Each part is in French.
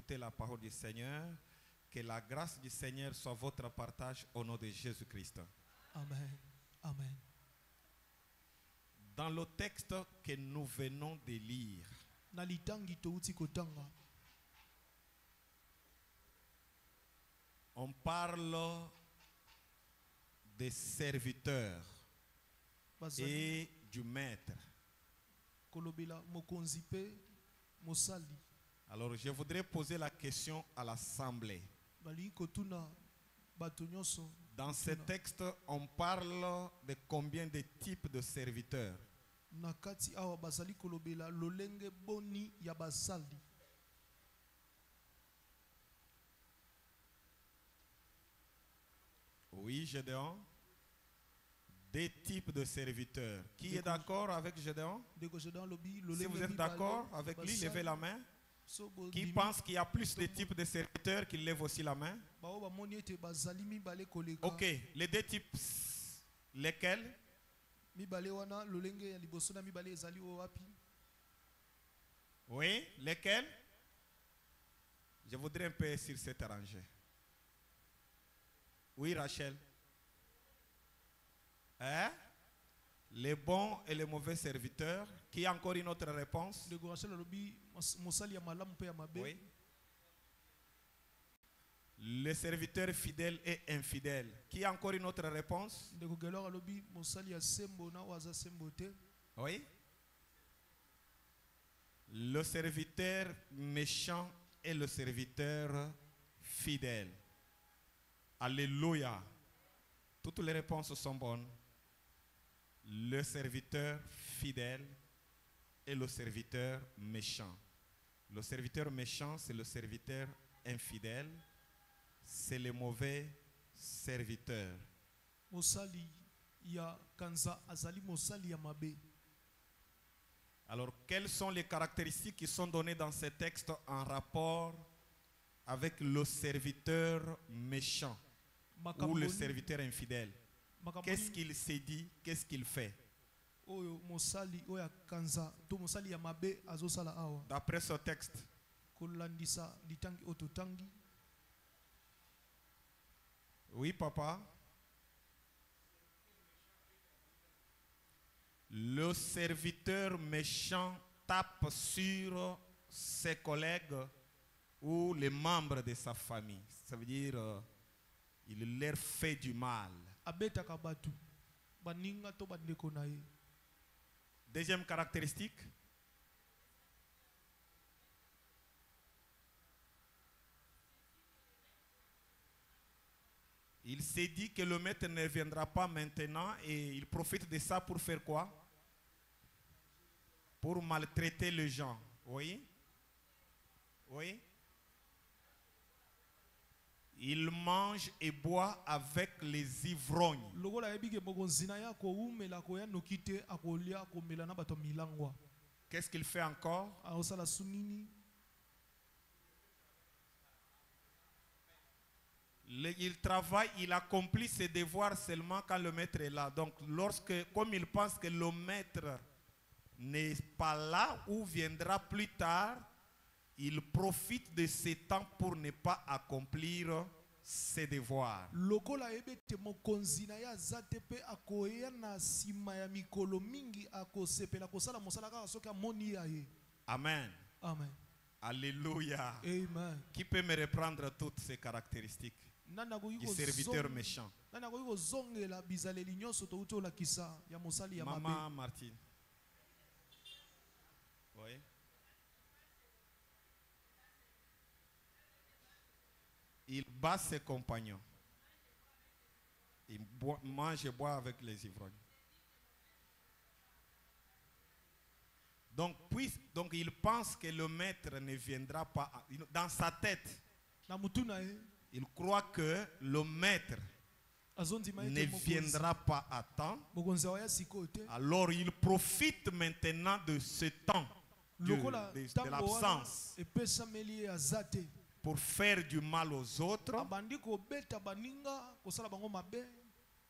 écouter la parole du Seigneur. Que la grâce du Seigneur soit votre partage au nom de Jésus-Christ. Amen. Amen. Dans le texte que nous venons de lire, Na litangi touti kotanga. on parle des serviteurs et du maître. Kolobela mokonzi pe mosali. Alors je voudrais poser la question à l'assemblée. Bali kotuna bato nyonso. Dans ce texte, on parle de combien de types de serviteurs? Nakati awa basali kolobela lolenge boni ya basali. Oui, Gédéon. Des types de serviteurs. Qui est d'accord avec Gédéon? Si vous êtes d'accord avec lui, levez la main. Qui pense qu'il y a plus de types de serviteurs, qu'il lève aussi la main? Ok, les deux types, lesquels? Oui, lesquels? Je voudrais un peu sur cet arrangé. Oui, Rachel. Hein? Les bons et les mauvais serviteurs. Qui a encore une autre réponse? Oui. Les serviteurs fidèles et infidèles. Qui a encore une autre réponse? Oui. Le serviteur méchant et le serviteur fidèle. Alléluia. Toutes les réponses sont bonnes. Le serviteur fidèle et le serviteur méchant. Le serviteur méchant, c'est le serviteur infidèle. C'est le mauvais serviteur. Alors, quelles sont les caractéristiques qui sont données dans ce texte en rapport avec le serviteur méchant ou le serviteur infidèle? Qu'est-ce qu'il s'est dit? Qu'est-ce qu'il fait? D'après ce texte. Oui, papa. Le serviteur méchant tape sur ses collègues ou les membres de sa famille. Ça veut dire il leur fait du mal. Deuxième caractéristique. Il s'est dit que le maître ne viendra pas maintenant et il profite de ça pour faire quoi? Pour maltraiter les gens. Oui? Oui? Il mange et boit avec les ivrognes. Qu'est-ce qu'il fait encore? Il travaille, il accomplit ses devoirs seulement quand le maître est là. Donc, comme il pense que le maître n'est pas là ou viendra plus tard, il profite de ce temps pour ne pas accomplir ses devoirs. Amen. Amen. Alléluia. Amen. Qui peut me reprendre toutes ces caractéristiques du serviteur méchant? Maman Martine. Oui. Il bat ses compagnons. Il mange et boit avec les ivrognes. Donc il pense que le maître ne viendra pas. Dans sa tête, il croit que le maître ne viendra pas à temps. Alors il profite maintenant de ce temps de l'absence pour faire du mal aux autres,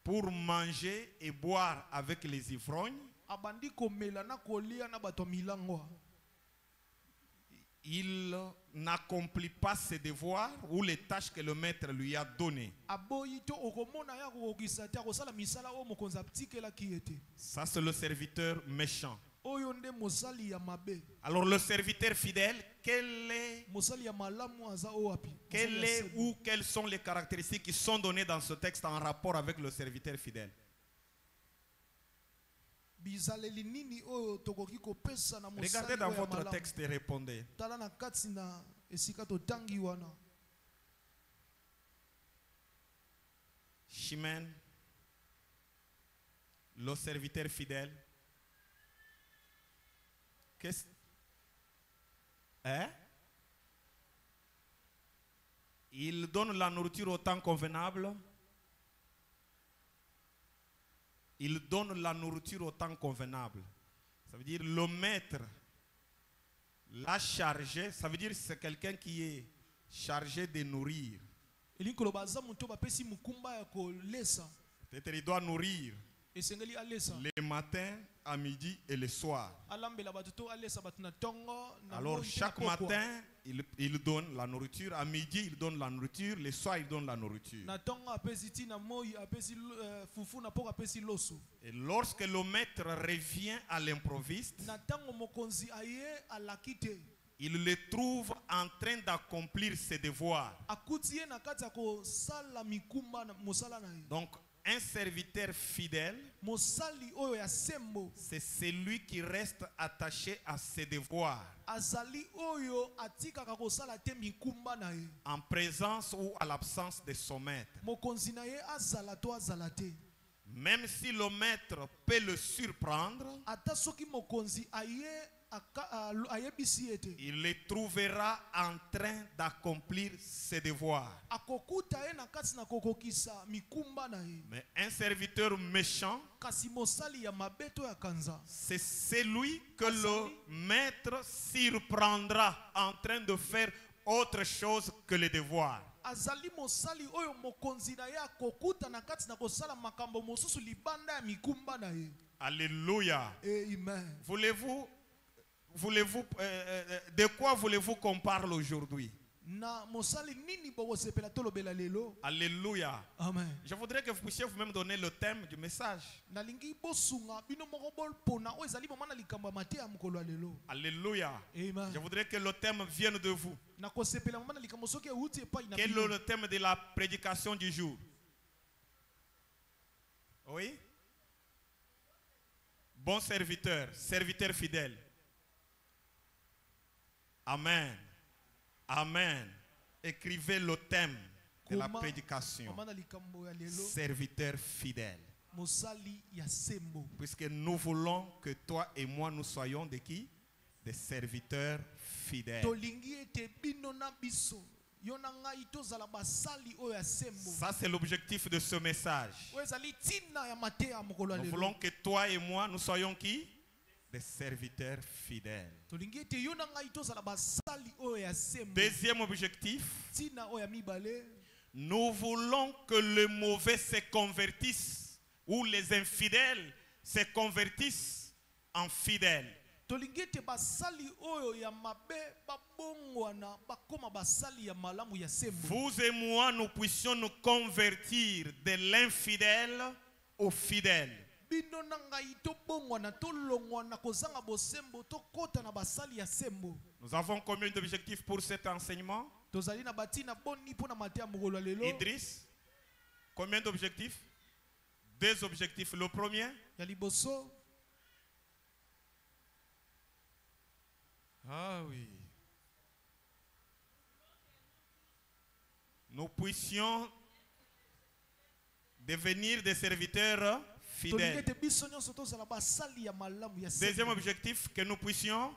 pour manger et boire avec les ivrognes. Il n'accomplit pas ses devoirs ou les tâches que le maître lui a données. Ça, c'est le serviteur méchant. Alors le serviteur fidèle, quelles sont les caractéristiques qui sont données dans ce texte en rapport avec le serviteur fidèle? Regardez dans votre texte et répondez. Chimène, le serviteur fidèle. Qu'est-ce? Il donne la nourriture au temps convenable. Il donne la nourriture au temps convenable. Ça veut dire le maître l'a chargé. Ça veut dire que c'est quelqu'un qui est chargé de nourrir. Peut-être il doit nourrir le matin, à midi et le soir. Alors chaque matin, il donne la nourriture. À midi, il donne la nourriture. Le soir, il donne la nourriture. Et lorsque le maître revient à l'improviste, il le trouve en train d'accomplir ses devoirs. Donc, un serviteur fidèle, c'est celui qui reste attaché à ses devoirs, en présence ou à l'absence de son maître. Même si le maître peut le surprendre, il le trouvera en train d'accomplir ses devoirs. Mais un serviteur méchant, c'est celui que le maître surprendra en train de faire autre chose que les devoirs. Alléluia. De quoi voulez-vous qu'on parle aujourd'hui? Alléluia. Amen. Je voudrais que vous puissiez vous-même donner le thème du message. Alléluia. Amen. Je voudrais que le thème vienne de vous. Quel est le thème de la prédication du jour? Oui? Bon serviteur, serviteur fidèle. Amen. Amen. Écrivez le thème de la prédication. Serviteur fidèle. Puisque nous voulons que toi et moi nous soyons de qui? Des serviteurs fidèles. Ça, c'est l'objectif de ce message. Nous voulons que toi et moi nous soyons qui? Des serviteurs fidèles. Deuxième objectif, nous voulons que les mauvais se convertissent ou les infidèles se convertissent en fidèles. Vous et moi, nous puissions nous convertir de l'infidèle au fidèle. Nous avons combien d'objectifs pour cet enseignement? Idriss, combien d'objectifs? 2 objectifs. Le premier? Ah oui. Nous puissions devenir des serviteurs fidèles. Deuxième objectif, que nous puissions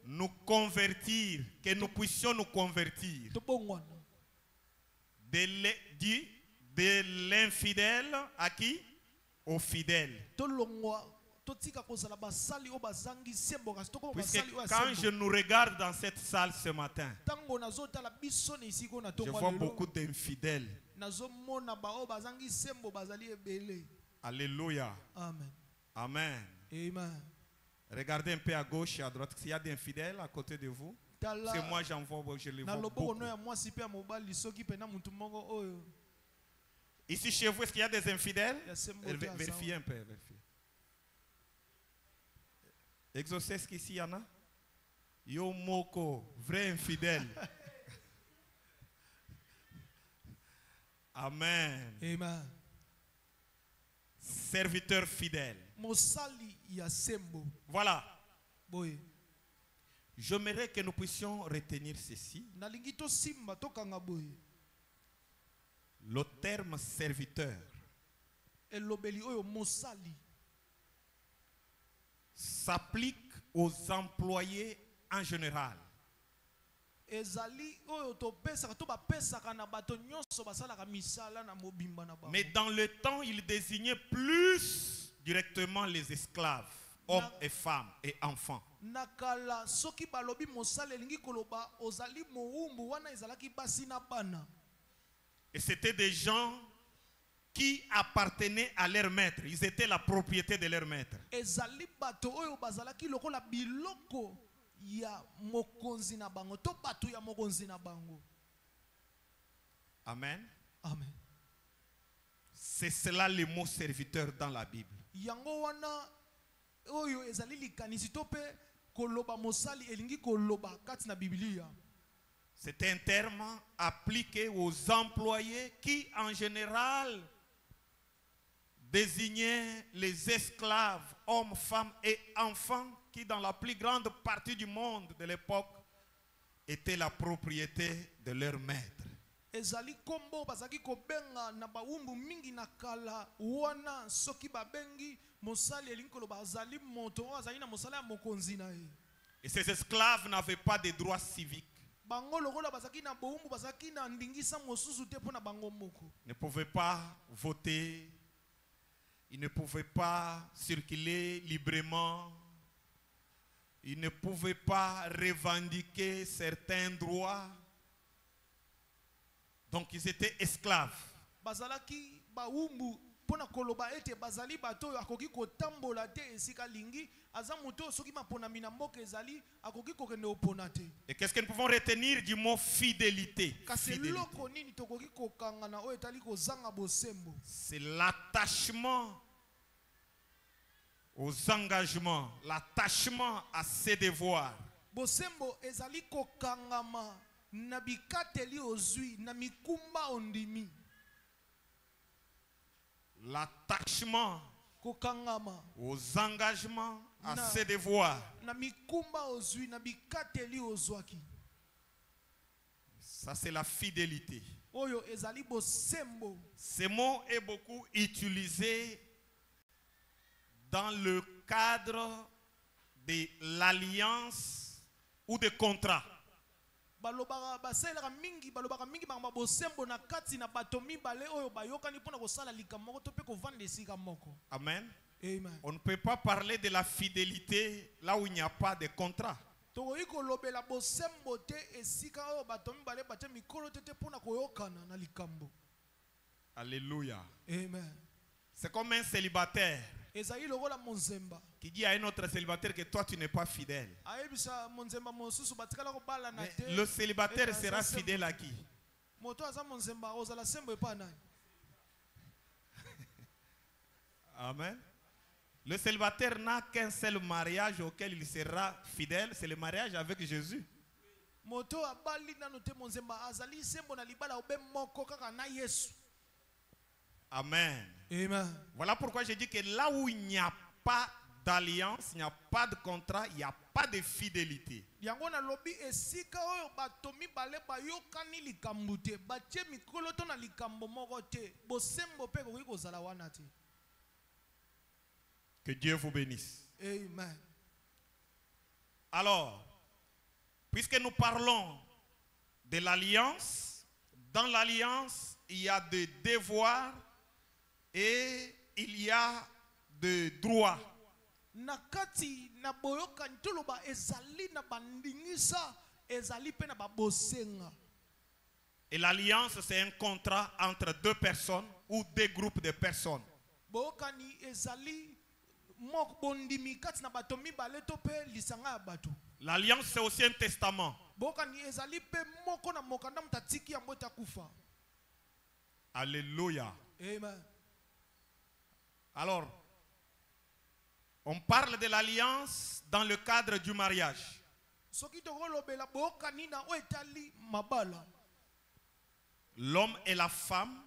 nous convertir, que nous puissions nous convertir de l'infidèle à qui? Au fidèle. Puisque quand je nous regarde dans cette salle ce matin, je vois beaucoup d'infidèles. Alléluia. Amen. Amen. Amen. Regardez un peu à gauche et à droite. S'il y a des infidèles à côté de vous, C'est moi j'en vois, je les vois beaucoup. Ici chez vous, est-ce qu'il y a des infidèles? Vérifiez un peu. Vérifiez. Exaucez, est-ce qu'ici il y en a? Yo moko, vrai infidèle. Amen. Amen. Serviteur fidèle. Voilà. J'aimerais que nous puissions retenir ceci. Le terme serviteur s'applique aux employés en général. Mais dans le temps, il désignait plus directement les esclaves, hommes et femmes et enfants. Et c'était des gens qui appartenaient à leur maître. Ils étaient la propriété de leur maître. Amen. Amen. C'est cela le mot serviteur dans la Bible. C'est un terme appliqué aux employés qui en général désignaient les esclaves, hommes, femmes et enfants qui dans la plus grande partie du monde de l'époque étaient la propriété de leur maître. Et ces esclaves n'avaient pas de droits civiques. Ils ne pouvaient pas voter. Ils ne pouvaient pas circuler librement. Ils ne pouvaient pas revendiquer certains droits. Donc ils étaient esclaves. Et qu'est-ce que nous pouvons retenir du mot fidélité? C'est l'attachement aux engagements, l'attachement à ses devoirs. L'attachement aux engagements, à ses devoirs. Ça, c'est la fidélité. Ce mot est beaucoup utilisé dans le cadre de l'alliance ou de contrat. Amen. Amen. On ne peut pas parler de la fidélité là où il n'y a pas de contrat. Alléluia. Amen. C'est comme un célibataire qui dit à un autre célibataire que toi tu n'es pas fidèle. Mais le célibataire sera fidèle à qui? Amen. Le célibataire n'a qu'un seul mariage auquel il sera fidèle, c'est le mariage avec Jésus. Amen. Amen. Voilà pourquoi je dis que là où il n'y a pas d'alliance, il n'y a pas de contrat, il n'y a pas de fidélité. Que Dieu vous bénisse. Amen. Alors, puisque nous parlons de l'alliance, dans l'alliance, il y a des devoirs et il y a des droits. Et l'alliance, c'est un contrat entre deux personnes ou deux groupes de personnes. L'alliance, c'est aussi un testament. Alléluia. Amen. Alors, on parle de l'alliance dans le cadre du mariage. L'homme et la femme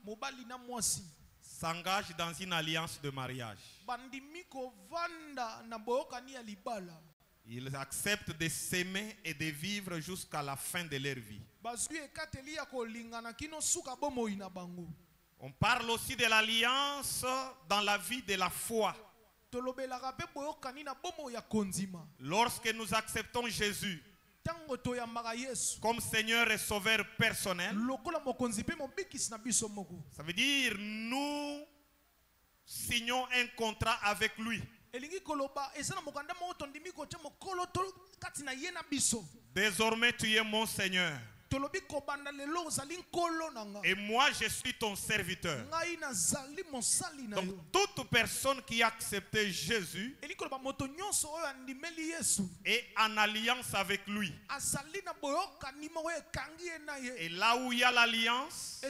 s'engagent dans une alliance de mariage. Ils acceptent de s'aimer et de vivre jusqu'à la fin de leur vie. On parle aussi de l'alliance dans la vie de la foi. Lorsque nous acceptons Jésus comme Seigneur et Sauveur personnel, ça veut dire nous signons un contrat avec lui. Désormais tu es mon Seigneur et moi je suis ton serviteur. Donc toute personne qui a accepté Jésus est en alliance avec lui. Et là où il y a l'alliance,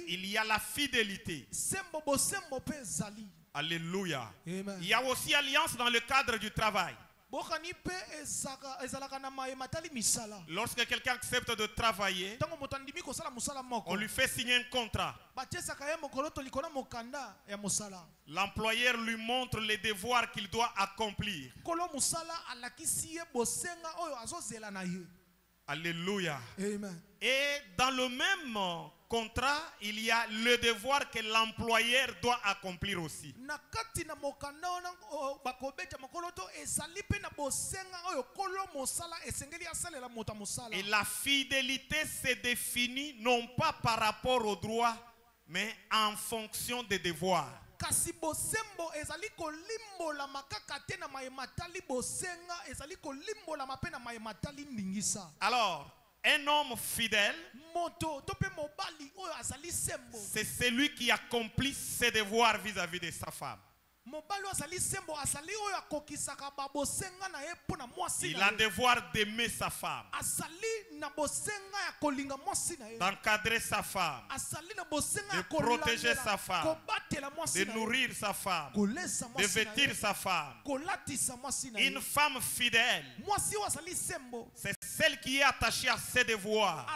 il y a la fidélité. Alléluia. Amen. Il y a aussi alliance dans le cadre du travail. Lorsque quelqu'un accepte de travailler, on lui fait signer un contrat. L'employeur lui montre les devoirs qu'il doit accomplir. Alléluia. Amen. Et dans le même contrat, il y a le devoir que l'employeur doit accomplir aussi. Et la fidélité se définit non pas par rapport au droit, mais en fonction des devoirs. Alors, un homme fidèle, c'est celui qui accomplit ses devoirs vis-à-vis de sa femme. Il a le devoir d'aimer sa femme, d'encadrer sa femme, de protéger sa femme, de nourrir sa femme, de vêtir sa femme. Une femme fidèle, c'est celle qui est attachée à ses devoirs.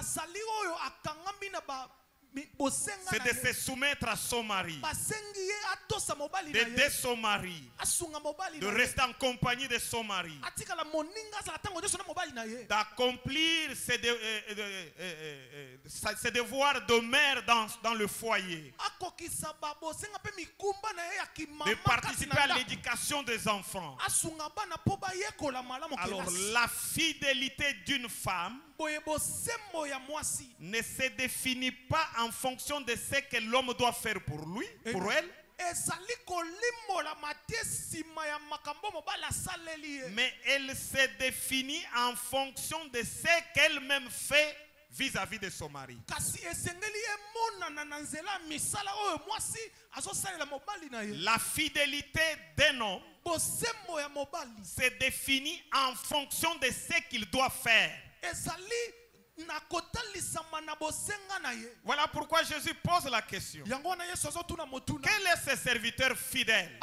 C'est de se soumettre à son mari, d'aider son mari, de rester en compagnie de son mari, d'accomplir ses devoirs de mère dans le foyer, de participer à l'éducation des enfants. Alors la fidélité d'une femme ne se définit pas en fonction de ce que l'homme doit faire pour lui, pour elle, mais elle se définit en fonction de ce qu'elle-même fait vis-à-vis de son mari. La fidélité d'un homme se définit en fonction de ce qu'il doit faire. Voilà pourquoi Jésus pose la question. Quel est ce serviteur fidèle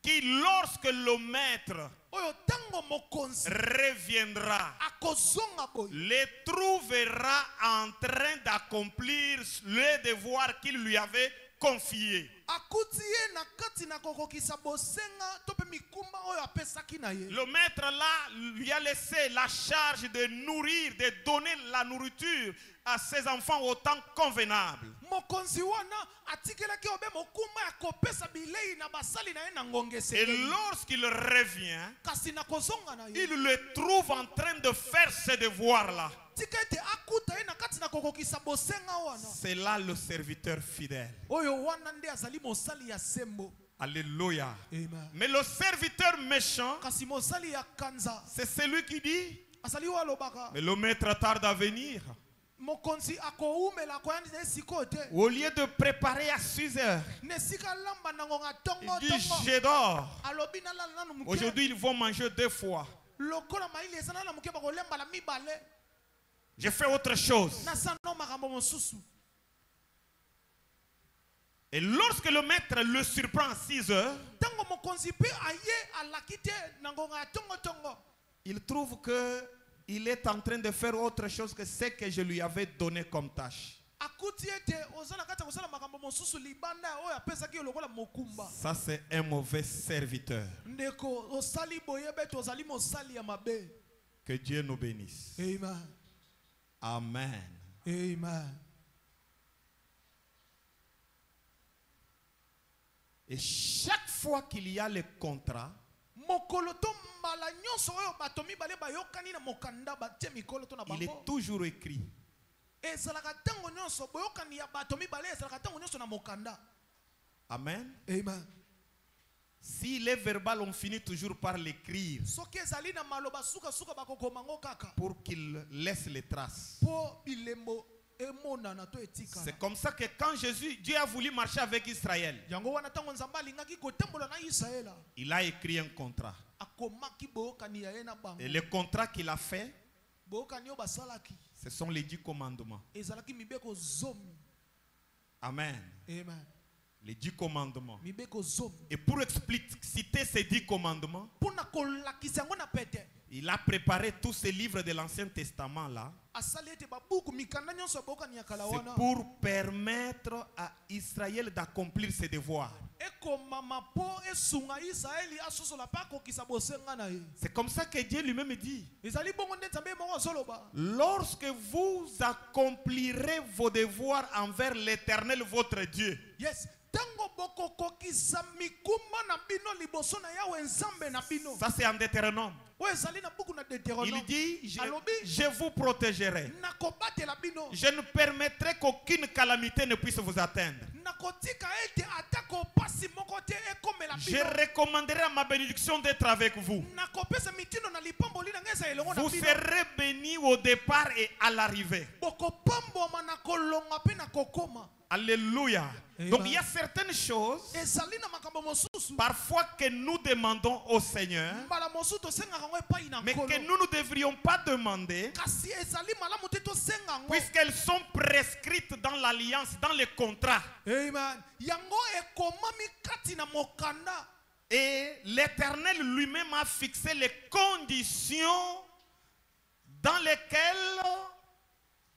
qui, lorsque le maître reviendra, le trouvera en train d'accomplir le devoir qu'il lui avait confié? Le maître là lui a laissé la charge de nourrir, de donner la nourriture à ses enfants au temps convenable. Et lorsqu'il revient, il le trouve en train de faire ses devoirs là. C'est là le serviteur fidèle. Alléluia. Amen. Mais le serviteur méchant, c'est celui qui dit, mais le maître tarde à venir. Au lieu de préparer à 6 heures, il dit je dors. Aujourd'hui ils vont manger 2 fois. J'ai fait autre chose. Et lorsque le maître le surprend à 6 heures, il trouve qu'il est en train de faire autre chose que ce que je lui avais donné comme tâche. Ça, c'est un mauvais serviteur. Que Dieu nous bénisse. Amen. Amen. Amen. Et chaque fois qu'il y a le contrat, il est toujours écrit. Amen. Amen. S'il est verbal, on finit toujours par l'écrire pour qu'il laisse les traces. C'est comme ça que quand Dieu a voulu marcher avec Israël, il a écrit un contrat. Et le contrat qu'il a fait, ce sont les 10 commandements. Amen. Amen. Les 10 commandements. Et pour expliciter ces 10 commandements, il a préparé tous ces livres de l'Ancien Testament là. C'est pour permettre à Israël d'accomplir ses devoirs. C'est comme ça que Dieu lui-même dit: lorsque vous accomplirez vos devoirs envers l'Éternel votre Dieu, ça c'est en Deutéronome. Il dit: je vous protégerai. Je ne permettrai qu'aucune calamité ne puisse vous atteindre. Je recommanderai à ma bénédiction d'être avec vous. Vous serez bénis au départ et à l'arrivée. Alléluia. Donc il y a certaines choses parfois que nous demandons au Seigneur, mais que nous ne devrions pas demander, puisqu'elles sont prescrites dans l'alliance, dans le contrat. Et l'Éternel lui-même a fixé les conditions dans lesquelles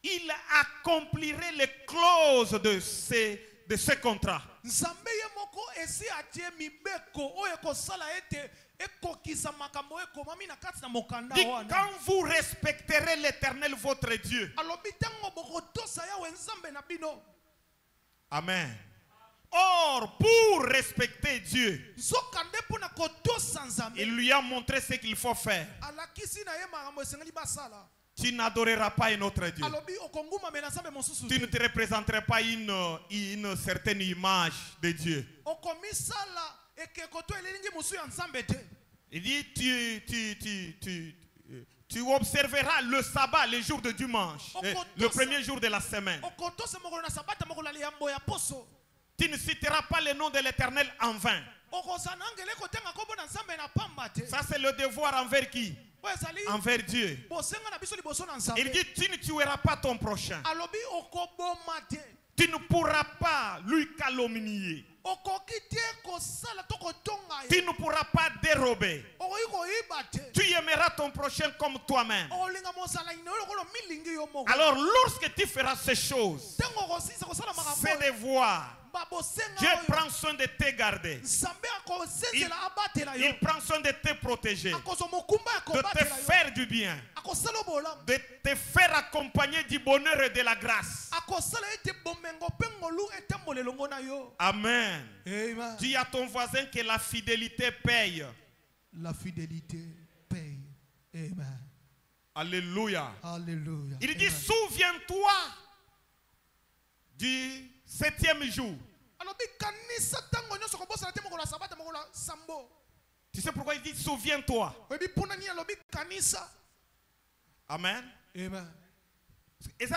il accomplirait les clauses de ce contrat. Dit, quand vous respecterez l'Éternel votre Dieu. Amen. Or, pour respecter Dieu, il lui a montré ce qu'il faut faire. Tu n'adoreras pas un autre Dieu. Tu ne te représenteras pas une certaine image de Dieu. Il dit, tu observeras le sabbat, le jour de dimanche, le premier jour de la semaine. Tu ne citeras pas le nom de l'Éternel en vain. Ça c'est le devoir envers qui? Envers Dieu. Il dit, tu ne tueras pas ton prochain. Tu ne pourras pas lui calomnier. Tu ne pourras pas dérober. Tu aimeras ton prochain comme toi-même. Alors lorsque tu feras ces choses, ces devoirs, Dieu prend soin de te garder. Il prend soin de te protéger, de te faire du bien, de te faire accompagner du bonheur et de la grâce. Amen. Amen. Dis à ton voisin que la fidélité paye. La fidélité paye. Amen. Alléluia. Alléluia. Il dit, souviens-toi du 7e jour. Tu sais pourquoi il dit souviens-toi? Amen. Amen. Il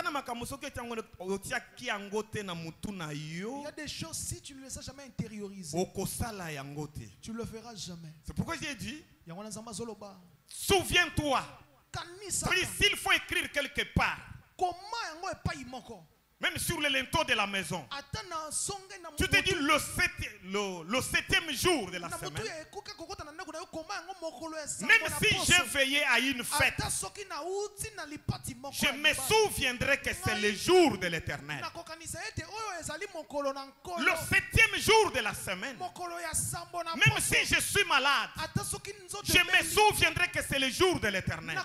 y a des choses, si tu ne les as jamais intériorisées, tu ne le feras jamais. C'est pourquoi j'ai dit, souviens-toi. S'il faut écrire quelque part, même sur le linteau de la maison, tu te dis le septième jour de la semaine, même si j'ai veillé à une fête, je me souviendrai que c'est le jour de l'Éternel. Le septième jour de la semaine, même si je suis malade, je me souviendrai que c'est le jour de l'Éternel.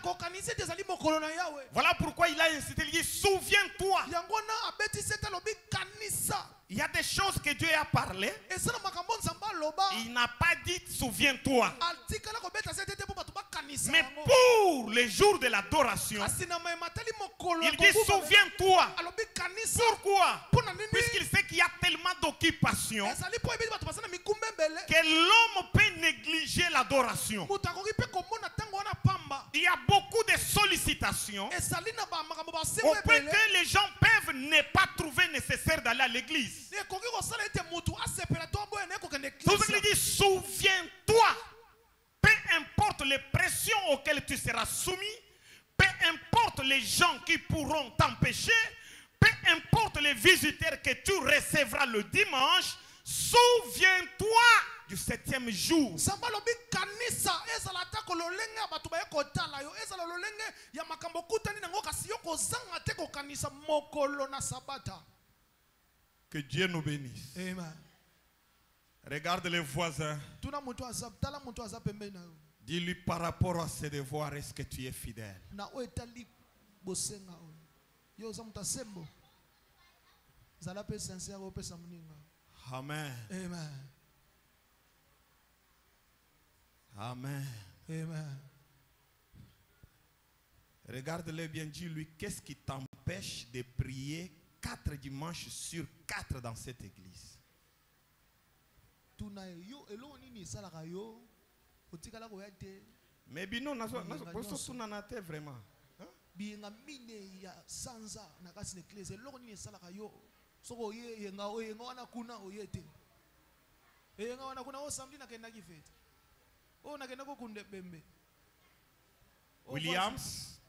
Voilà pourquoi il a incité, il dit souviens-toi. Il y a des choses que Dieu a parlé. Il n'a pas dit souviens-toi. Mais pour les jours de l'adoration, il dit souviens-toi. Pourquoi? Puisqu'il sait qu'il y a tellement d'occupations que l'homme peut négliger l'adoration. Il y a beaucoup de sollicitations au point que les gens peuvent ne pas trouver nécessaire d'aller à l'église. Tout ce qu'il dit, souviens-toi. Peu importe les pressions auxquelles tu seras soumis, peu importe les gens qui pourront t'empêcher, peu importe les visiteurs que tu recevras le dimanche, souviens-toi du septième jour. Que Dieu nous bénisse. Amen. Regarde les voisins. Dis-lui par rapport à ses devoirs, est-ce que tu es fidèle? Amen. Amen. Amen. Amen. Regarde-le bien, dis-lui, qu'est-ce qui t'empêche de prier 4 dimanches sur 4 dans cette église? Mais bino nazo vraiment. Williams,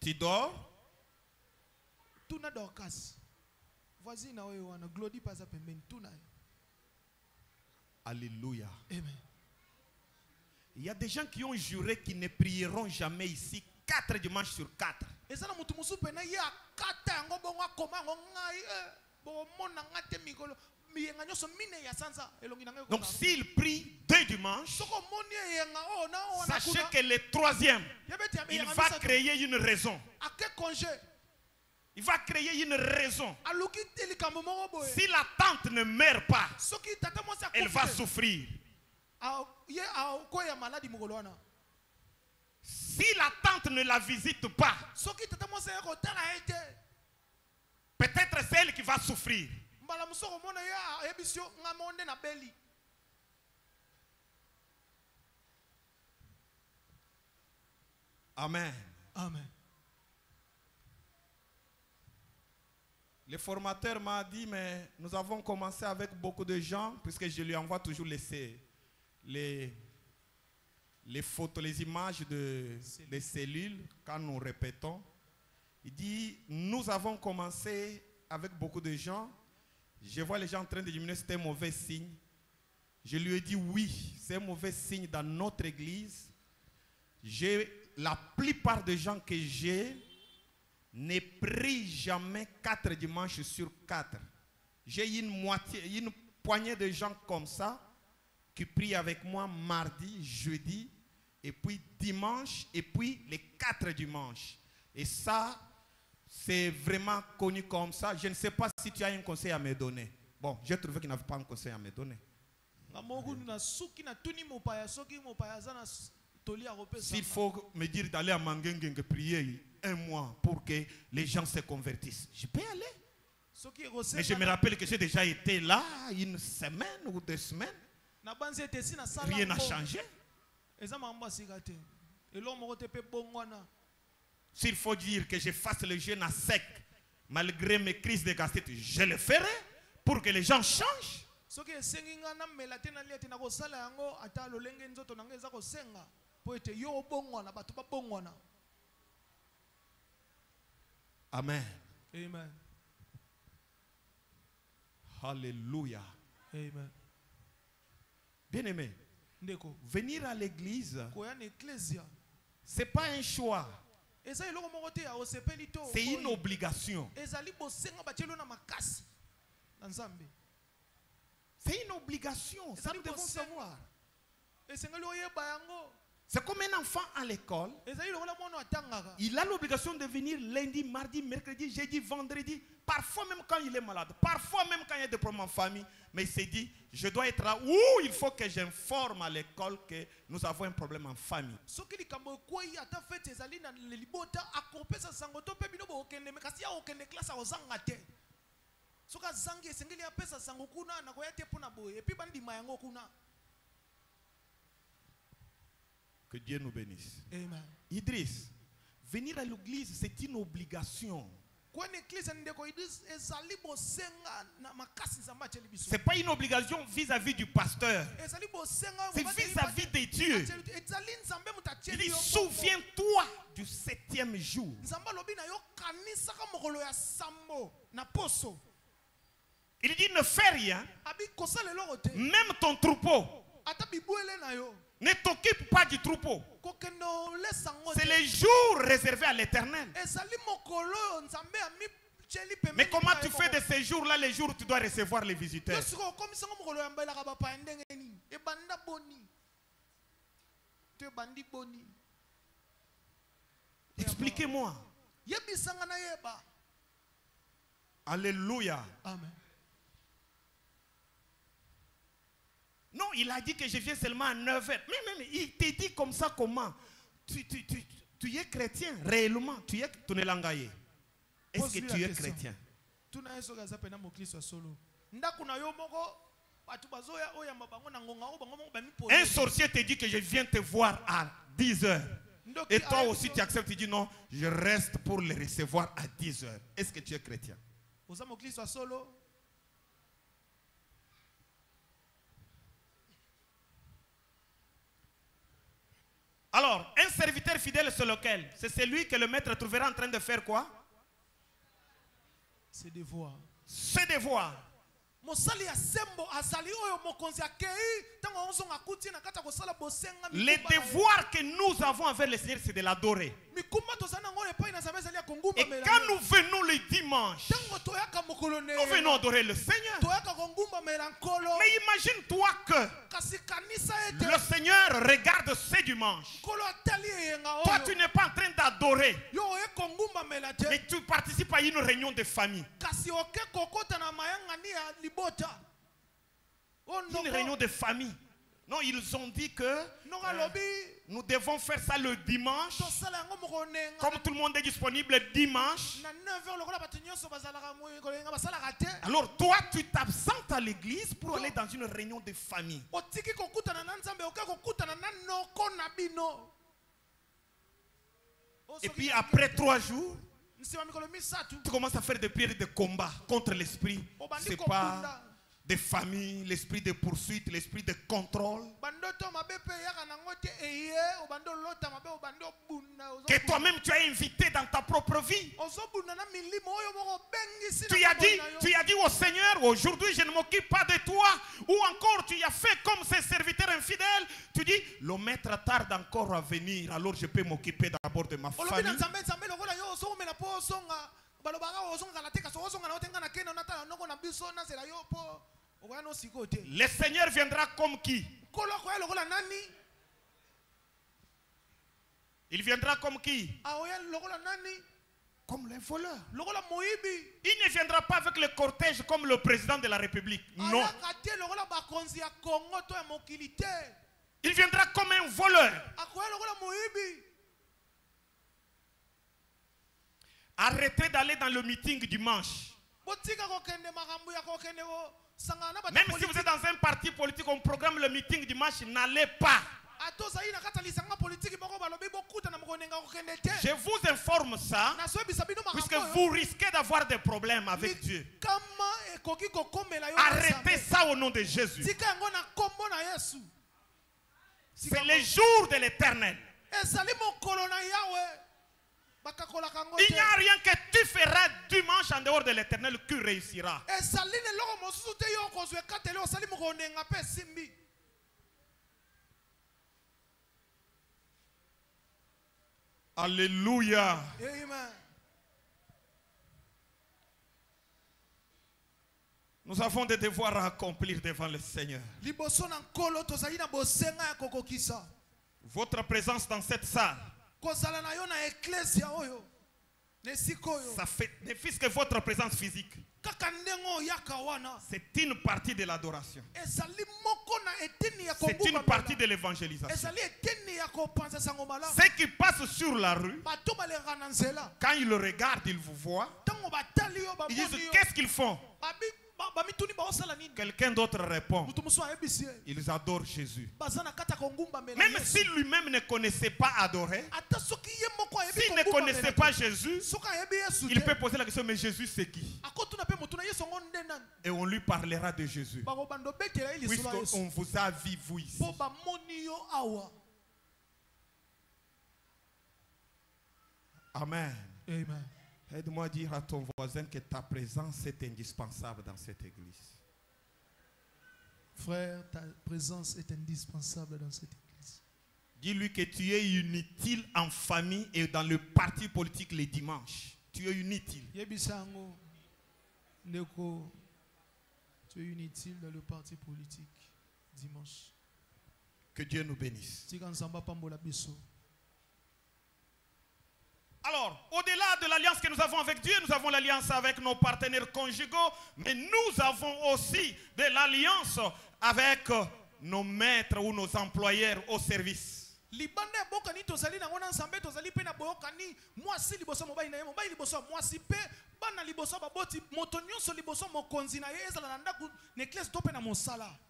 tu dors? Alléluia. Amen. Il y a des gens qui ont juré qu'ils ne prieront jamais ici 4 dimanches sur 4. Donc s'il prie 2 dimanches, sachez que le 3e, il va créer une raison. Il va créer une raison. Si la tante ne meurt pas, elle va souffrir. Si la tante ne la visite pas, peut-être c'est elle qui va souffrir. Amen. Amen. Le formateur m'a dit, mais nous avons commencé avec beaucoup de gens, puisque je lui envoie toujours les photos, les images des cellules quand nous répétons. Il dit, nous avons commencé avec beaucoup de gens. Je vois les gens en train de diminuer, c'est un mauvais signe. Je lui ai dit, oui, c'est un mauvais signe dans notre église. La plupart des gens que j'ai ne prient jamais 4 dimanches sur 4. J'ai une poignée de gens comme ça qui prient avec moi mardi, jeudi, et puis dimanche, et puis les 4 dimanches. Et ça, c'est vraiment connu comme ça. Je ne sais pas si tu as un conseil à me donner. Bon, j'ai trouvé qu'il n'avait pas un conseil à me donner. S'il faut me dire d'aller à Mangengue prier 1 mois pour que les gens se convertissent, je peux aller. Mais je me rappelle que j'ai déjà été là 1 semaine ou 2 semaines. Rien n'a changé. S'il faut dire que je fasse le jeûne à sec, malgré mes crises de gastrite, je le ferai pour que les gens changent. Amen. Amen. Alléluia. Amen. Bien-aimé, venir à l'église, ce n'est pas un choix. C'est une obligation. C'est une obligation, ça nous devons savoir. C'est comme un enfant à l'école. Il a l'obligation de venir lundi, mardi, mercredi, jeudi, vendredi. Parfois même quand il est malade. Parfois même quand il y a des problèmes en famille. Mais il s'est dit, je dois être là où il faut que j'informe à l'école que nous avons un problème en famille. Que Dieu nous bénisse. Amen. Idriss, venir à l'église, c'est une obligation. Ce n'est pas une obligation vis-à-vis du pasteur. C'est vis-à-vis de Dieu. Il dit, souviens-toi du 7e jour. Il dit, ne fais rien. Même ton troupeau. Ne t'occupe pas du troupeau. C'est les jours réservés à l'Éternel. Mais comment tu fais de ces jours-là les jours où tu dois recevoir les visiteurs? Expliquez-moi. Alléluia. Amen. Non, il a dit que je viens seulement à 9h. Mais il te dit comme ça comment? Tu es chrétien, réellement. Tu es langaye. Est-ce que tu es chrétien? Un sorcier te dit que je viens te voir à 10h. Et toi aussi tu acceptes, tu dis non, je reste pour le recevoir à 10h. Est-ce que tu es chrétien? Alors, un serviteur fidèle, c'est lequel? C'est celui que le maître trouvera en train de faire quoi? C'est devoir. C'est devoir. Les devoirs que nous avons envers le Seigneur, c'est de l'adorer. Et quand nous venons le dimanche, nous venons adorer le Seigneur. Mais imagine-toi que le Seigneur regarde ce dimanche. Toi, tu n'es pas en train d'adorer. Mais tu participes à une réunion de famille. Une réunion de famille. Non, ils ont dit que nous devons faire ça le dimanche. Comme tout le monde est disponible dimanche. Alors toi, tu t'absentes à l'église pour aller dans une réunion de famille. Et puis après 3 jours, tu commences à faire des prières de combat contre l'esprit. C'est pas de famille, l'esprit de poursuite, l'esprit de contrôle. Que toi-même tu as invité dans ta propre vie. Tu as dit au Seigneur, aujourd'hui je ne m'occupe pas de toi. Ou encore tu as fait comme ces serviteurs infidèles. Tu dis, le maître tarde encore à venir, alors je peux m'occuper d'abord de ma famille. Le Seigneur viendra comme qui? Il viendra comme qui? Comme le voleur. Il ne viendra pas avec le cortège comme le président de la République. Non. Il viendra comme un voleur. Arrêtez d'aller dans le meeting dimanche. Même si vous êtes dans un parti politique, on programme le meeting dimanche, n'allez pas. Je vous informe ça, puisque vous risquez d'avoir des problèmes avec Dieu. Arrêtez ça au nom de Jésus. C'est le jour de l'Éternel. Il n'y a rien que tu feras dimanche en dehors de l'Éternel qui réussira. Alléluia. Amen. Nous avons des devoirs à accomplir devant le Seigneur. Votre présence dans cette salle, ça fait ne fût-ce que votre présence physique. C'est une partie de l'adoration. C'est une partie de l'évangélisation. Ceux qui passent sur la rue, quand ils le regardent, ils vous voient. Ils disent, qu'est-ce qu'ils font? Quelqu'un d'autre répond, ils adorent Jésus. Même si lui-même ne connaissait pas adorer, s'il ne connaissait pas Jésus, il peut poser la question, mais Jésus c'est qui? Et on lui parlera de Jésus, puisqu'on vous a vu vous ici. Amen. Amen. Aide-moi à dire à ton voisin que ta présence est indispensable dans cette église. Frère, ta présence est indispensable dans cette église. Dis-lui que tu es inutile en famille et dans le parti politique les dimanches. Tu es inutile. Tu es inutile dans le parti politique dimanche. Que Dieu nous bénisse. Alors, au-delà de l'alliance que nous avons avec Dieu, nous avons l'alliance avec nos partenaires conjugaux, mais nous avons aussi de l'alliance avec nos maîtres ou nos employeurs au service.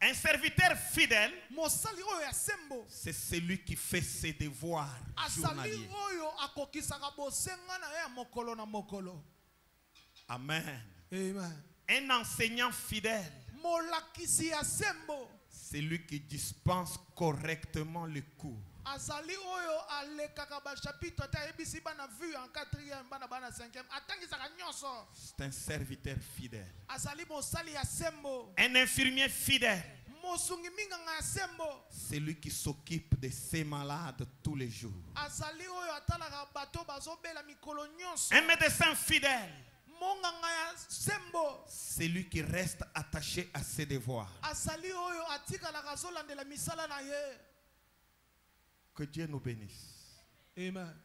Un serviteur fidèle, c'est celui qui fait ses devoirs journaliers. Amen. Amen. Un enseignant fidèle, c'est lui qui dispense correctement les cours. C'est un serviteur fidèle. Un infirmier fidèle, c'est lui qui s'occupe de ses malades tous les jours. Un médecin fidèle, c'est lui qui reste attaché à ses devoirs. Que Dieu nous bénisse. Amen.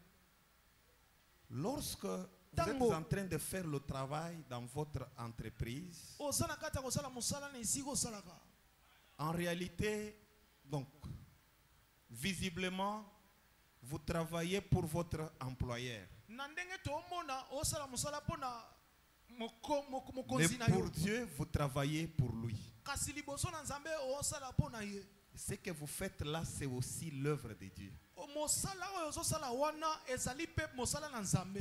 Lorsque vous êtes en train de faire le travail dans votre entreprise, en réalité, donc, visiblement, vous travaillez pour votre employeur. Mais pour Dieu, vous travaillez pour lui. Ce que vous faites là, c'est aussi l'œuvre de Dieu.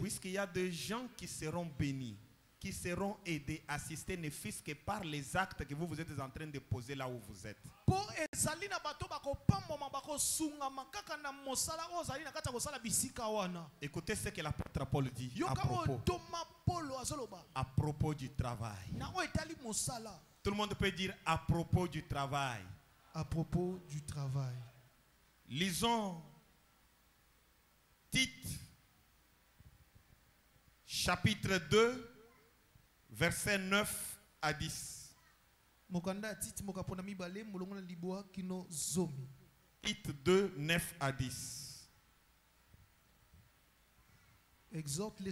Puisqu'il y a des gens qui seront bénis, qui seront aidés, assistés, ne fût-ce que par les actes que vous êtes en train de poser là où vous êtes. Écoutez ce que l'apôtre Paul dit à propos du travail. Tout le monde peut dire à propos du travail. À propos du travail. Lisons Tite, chapitre 2, versets 9 à 10. Tite 2, 9 à 10. Exhorte les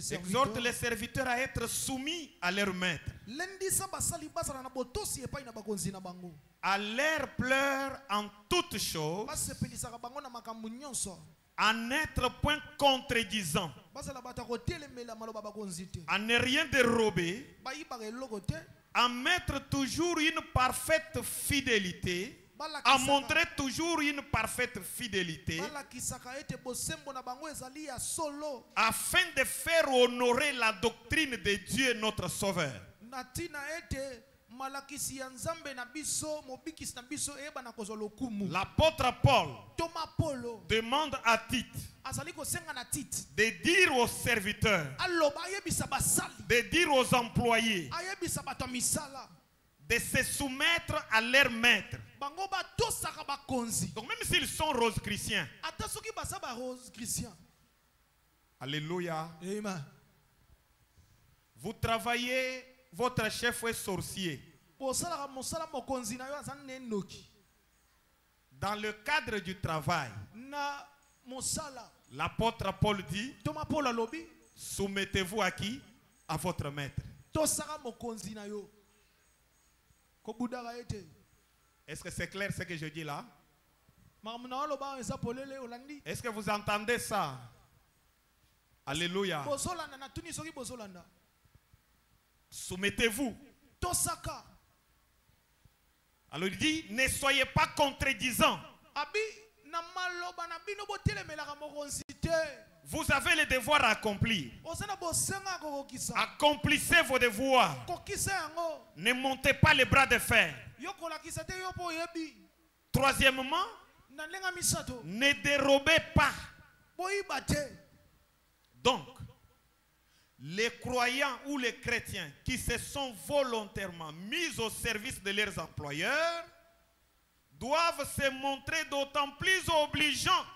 serviteurs à être soumis à leur maître, à leur pleurs en toutes choses, à n'être point contredisant, à ne rien dérober, à mettre toujours une parfaite fidélité, à montrer toujours une parfaite fidélité, afin de faire honorer la doctrine de Dieu notre Sauveur. L'apôtre Paul demande à Tite de dire aux serviteurs, de dire aux employés, de se soumettre à leur maître. Donc même s'ils sont rose-chrétiens. Alléluia. Amen. Vous travaillez, votre chef est sorcier. Dans le cadre du travail, l'apôtre Paul dit, soumettez-vous à qui? À votre maître. Est-ce que c'est clair ce que je dis là? Est-ce que vous entendez ça? Alléluia. Soumettez-vous. Alors il dit, ne soyez pas contredisants. Vous avez les devoirs à accomplir. Accomplissez vos devoirs. Ne montez pas les bras de fer. Troisièmement, ne dérobez pas. Donc, les croyants ou les chrétiens qui se sont volontairement mis au service de leurs employeurs doivent se montrer d'autant plus obligeants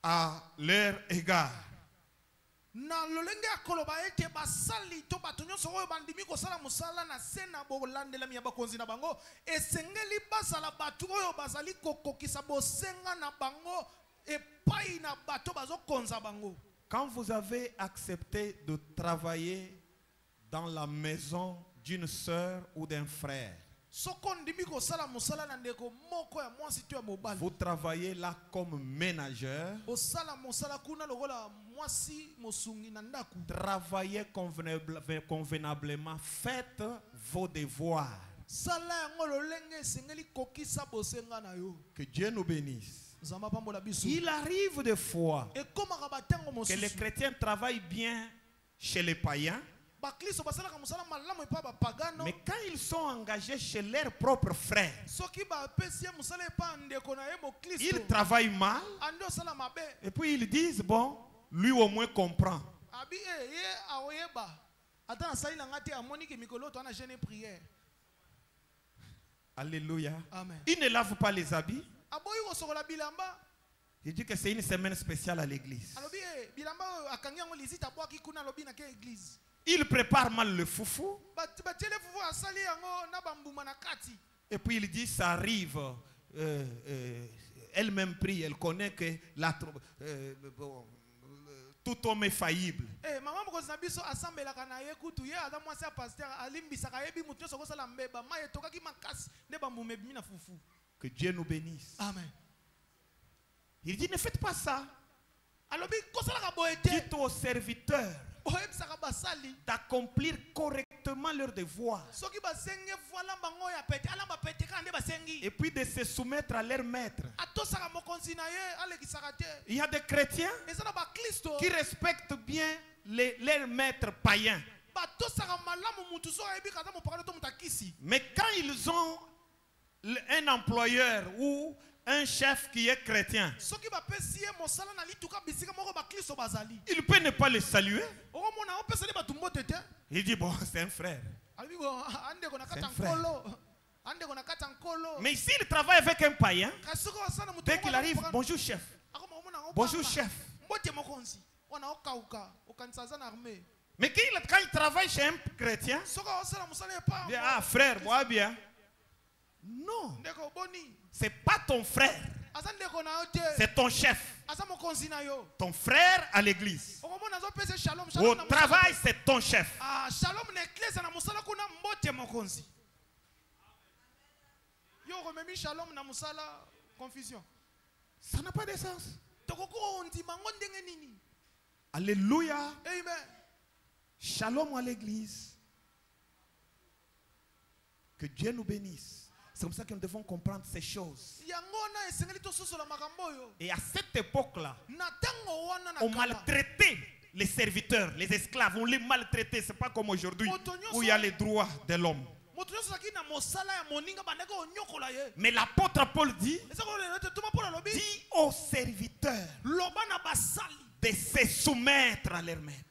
à leur égard. Quand vous avez accepté de travailler dans la maison d'une sœur ou d'un frère, vous travaillez là comme ménageur. Travaillez convenablement, faites vos devoirs. Que Dieu nous bénisse. Il arrive des fois que les chrétiens travaillent bien chez les païens, mais quand ils sont engagés chez leurs propres frères, ils travaillent mal, et puis ils disent, bon, lui au moins comprend. Alléluia. Amen. Ils ne lavent pas les habits. Il dit que c'est une semaine spéciale à l'église. Il prépare mal le foufou. Et puis il dit, ça arrive. Elle-même prie, elle connaît que tout homme est faillible. Que Dieu nous bénisse. Amen. Il dit, ne faites pas ça. Dites aux serviteurs d'accomplir correctement leurs devoirs. Et puis de se soumettre à leur maître. Il y a des chrétiens qui respectent bien leurs maîtres païens. Mais quand ils ont un employeur ou un chef qui est chrétien, il peut ne pas le saluer. Il dit, bon, c'est un frère. C'est un frère. Mais s'il travaille avec un païen, dès qu'il arrive, bonjour chef. Bonjour chef. Mais quand il travaille chez un chrétien, il dit, ah frère, moi bien. Non, c'est pas ton frère, c'est ton chef. Ton frère à l'église. Au travail, c'est ton chef. Ça n'a pas de sens. Alléluia. Amen. Shalom à l'église. Que Dieu nous bénisse. C'est comme ça que nous devons comprendre ces choses. Et à cette époque-là, on maltraitait les serviteurs, les esclaves, on les maltraitait. C'est pas comme aujourd'hui où il y a les droits de l'homme. Mais l'apôtre Paul dit aux serviteurs de se soumettre à leur maître.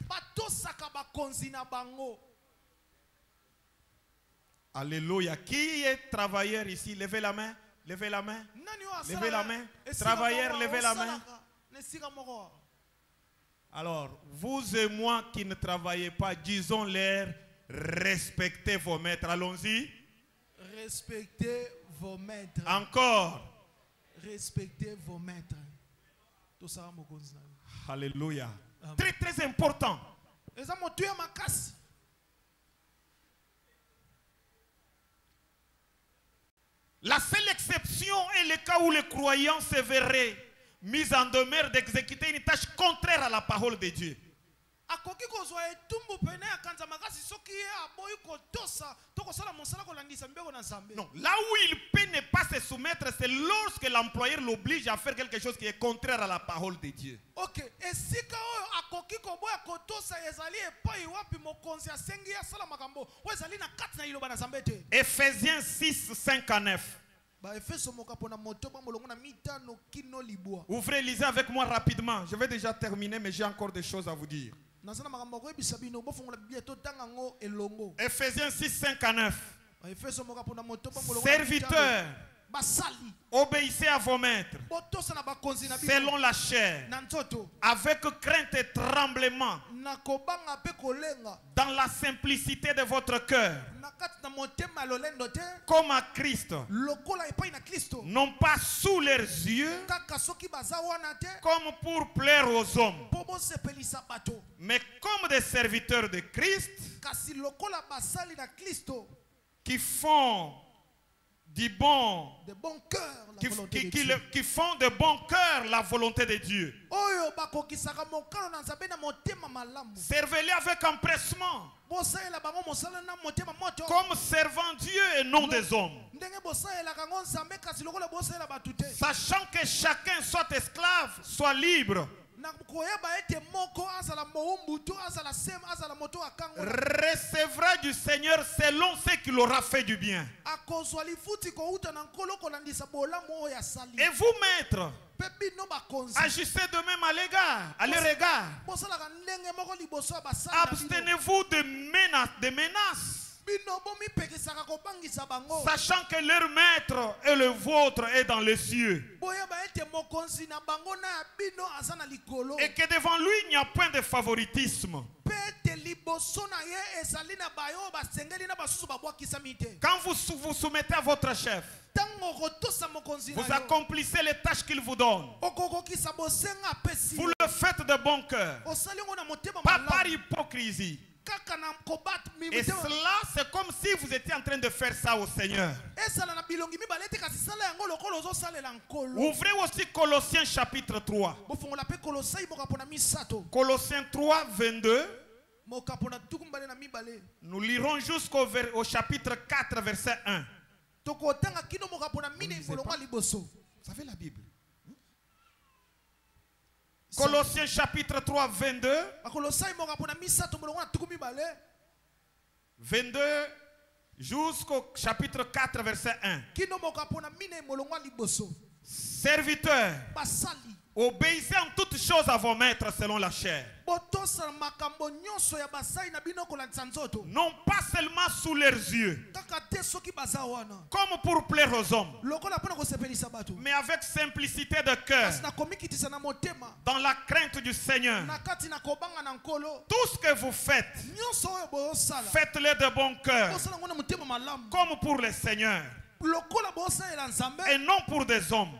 Alléluia. Qui est travailleur ici? Levez la main. Levez la main. Levez la main. Travailleur, levez la main. Alors, vous et moi qui ne travaillez pas, disons-leur, respectez vos maîtres. Allons-y. Respectez vos maîtres. Encore. Respectez vos maîtres. Alléluia. Très très important. La seule exception est le cas où les croyants se verraient mis en demeure d'exécuter une tâche contraire à la parole de Dieu. Non, là où il peut ne pas se soumettre, c'est lorsque l'employeur l'oblige à faire quelque chose qui est contraire à la parole de Dieu. Ephésiens 6, 5 à 9. Ouvrez, lisez avec moi rapidement. Je vais déjà terminer, mais j'ai encore des choses à vous dire. Ephésiens 6, 5 à 9. Serviteurs, obéissez à vos maîtres selon la chair, avec crainte et tremblement, dans la simplicité de votre cœur, comme à Christ, non pas sous leurs yeux, comme pour plaire aux hommes, mais comme des serviteurs de Christ, qui font du bon, qui font de bon cœur la volonté de Dieu. Servez-les avec empressement, comme servant Dieu et non des hommes, sachant que chacun soit esclave, soit libre, recevra du Seigneur selon ce qu'il aura fait du bien. Et vous, maîtres, agissez de même à leur égard. Abstenez-vous de menaces, sachant que leur maître et le vôtre est dans les cieux, et que devant lui il n'y a point de favoritisme. Quand vous vous soumettez à votre chef, vous accomplissez les tâches qu'il vous donne. Vous le faites de bon cœur, pas par hypocrisie. Et cela, c'est comme si vous étiez en train de faire ça au Seigneur. Ouvrez aussi Colossiens chapitre 3. Colossiens 3, 22. Nous lirons jusqu'au chapitre 4, verset 1. Vous savez la Bible? Colossiens chapitre 3, 22. 22 jusqu'au chapitre 4, verset 1. Serviteurs, obéissez en toutes choses à vos maîtres selon la chair, non pas seulement sous leurs yeux, comme pour plaire aux hommes, mais avec simplicité de cœur, dans la crainte du Seigneur. Tout ce que vous faites, faites-le de bon cœur, comme pour le Seigneur, et non pour des hommes,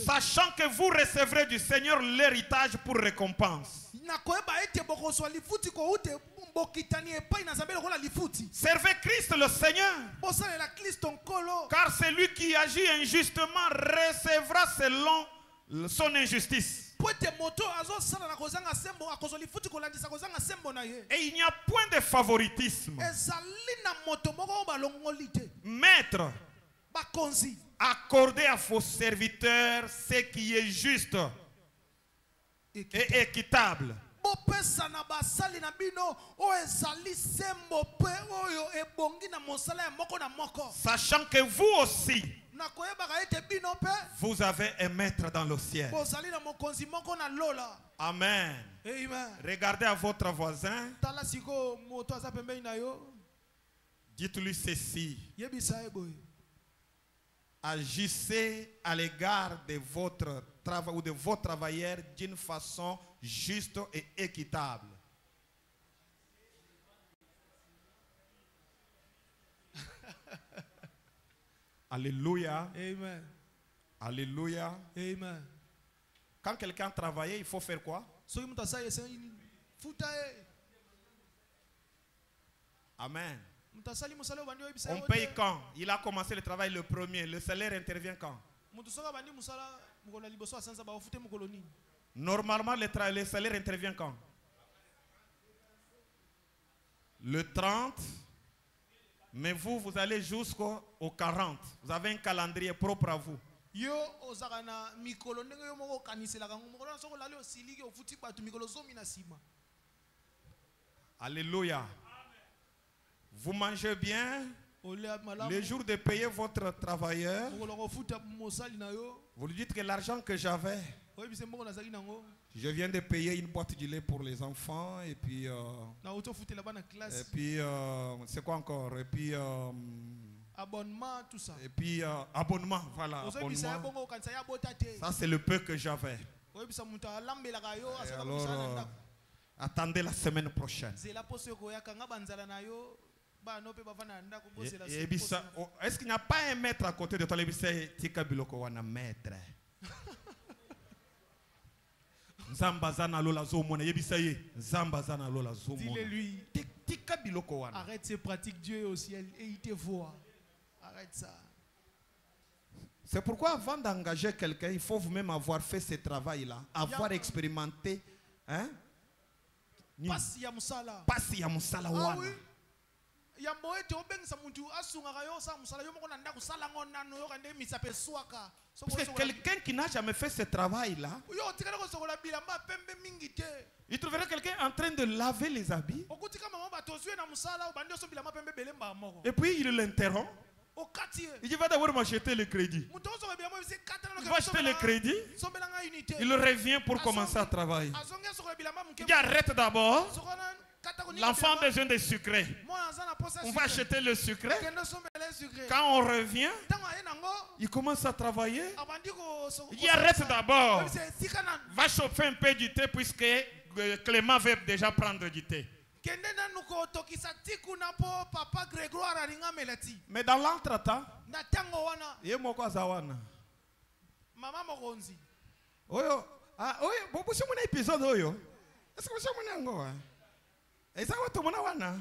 sachant que vous recevrez du Seigneur l'héritage pour récompense. Servez Christ le Seigneur, car celui qui agit injustement recevra selon son injustice. Et il n'y a point de favoritisme. Maître, accordez à vos serviteurs ce qui est juste et équitable. bopesa na basali na bino o ezali sembo pe oyo ebongi na mosala ya moko na moko. Sachant que vous aussi, Na koyebaka ete bino pe vous avez un maître dans le ciel. bozali na mokonzi moko na lola. Amen. Amen. Regardez à votre voisin. Tala siko moto aza pembeni na yo. Dites-lui ceci. Yebisa eboy. Agissez à l'égard de votre travail ou de vos travailleurs d'une façon juste et équitable. Alléluia. Amen. Alléluia. Amen. Quand quelqu'un travaillait, il faut faire quoi? Soki mutu asali esengeli futa ye. Amen. Mutu asali mosala oyo bandi oyebisa On yo paye te. quand? Il a commencé le travail le premier. Le salaire intervient quand? Mutu soki abandi mosala mokolo ya liboso asanza bafute mokolo nini. Normalement, le salaire intervient quand? Le 30. Mais vous, vous allez jusqu'au 40. Vous avez un calendrier propre à vous. Yo ozaka na mikolo ndenge yo moko okaniselaka ngo mokolo na soko lali osiliki ofuti bato mikolo zomi na nsima. Alléluia. Vous mangez bien. Olia malamu. Le jour de payer votre travailleur, Mokolo kofuta mosali na yo. vous lui dites que l'argent que j'avais, Oyebisa mbongo nazali nango. je viens de payer une boîte de lait pour les enfants et puis Na otofutela bana classe. c'est quoi encore? Et puis Abonnement tout ça. abonnement, voilà. Oyebisa Abonnement. bongo kanisa ya botate. Ça c'est le peu que j'avais. Oyebisa mutu alambelaka yo Et asala alors, mosala na ndako. attendez la semaine prochaine. Zela poso yo koyaka nga banzala na yo. Bano pe bavana na ndako bosela Et bisa, est-ce qu'il n'y a pas un maître à côté de toi? Tika biloko wana maître. Zambazana lola zomona yebisa ye. Zambazana lola zomona. Dis-le-lui. Tika biloko wana. Arrête ces pratiques, Dieu est au ciel et il te voit. Arrête ça. C'est pourquoi avant d'engager quelqu'un, il faut vous-même avoir fait ce travail-là, avoir expérimenté, hein? Pasi ya musala. Pasi ya musala wana. Ah oui. Yambo ete obengisa muntu asungaka yo sa musala yo moko na ndako sala ngo nano yo kande misape swaka. Parce que quelqu'un qui n'a jamais fait ce travail-là, Yo tikala ko sokola bilamba pembe mingi te. il trouverait quelqu'un en train de laver les habits. Okutika mama batozwe na musala obandi so bilamba pembe belemba moko. Et puis il l'interrompt. Okati. Il dit va d'abord m'acheter le crédit. Muto so bilamba bise katana Il va acheter le crédit. Sombelanga unité. Il revient pour commencer à travailler. Azonga sokola bilamba muke. Il dit arrête d'abord. Sokona kata ko ni. L'enfant a besoin de sucré. On va acheter le sucré. Quand on revient, il commence à travailler. Il dit arrête d'abord. Va chauffer un peu du thé puisque Clément veut déjà prendre du thé. Mais dans l'entretemps, il y a mon zawana. Maman mokonzi. Oyo, oyo, bobo si mon épisode oyo. Est-ce que vous savez mon et ça va tout mon wana.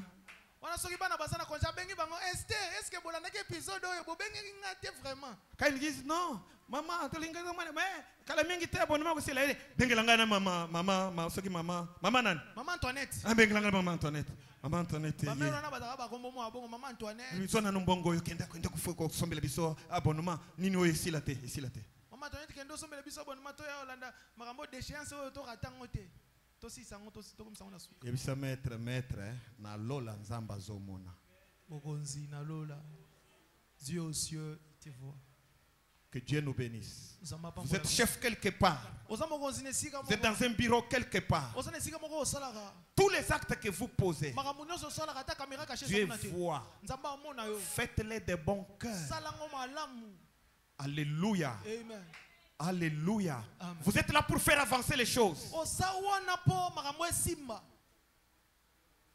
Wana soki bana basana konja bengi bango est-ce que bolanda ke épisode oyo bo bengi ngate vraiment. Quand ils disent non, maman, tu linga mwana mais kala mingi te abonnement ko sila ile bengelanga na mama soki mama nan. Maman Antoinette. Ah bengelanga maman Antoinette. Maman Antoinette. Maman na bazaka ba kombo mo abongo maman Antoinette. Ni sona nombongo yo kenda ko sombela biso abonnement nini oyo esila te. Maman Antoinette kendo sombela biso abonnement to ya Holanda makambo déchéance oyo to ratango te. Yebisa maître na lola nzamba zomona. Mokonzi na lola. Dieu aux cieux te voit. Que Dieu nous bénisse. Vous êtes chef quelque part. Vous êtes dans un bureau quelque part. Tous les actes que vous posez, Dieu voit. Faites-les de bon cœur. Alléluia. Amen. Alléluia. Amen. Vous êtes là pour faire avancer les choses.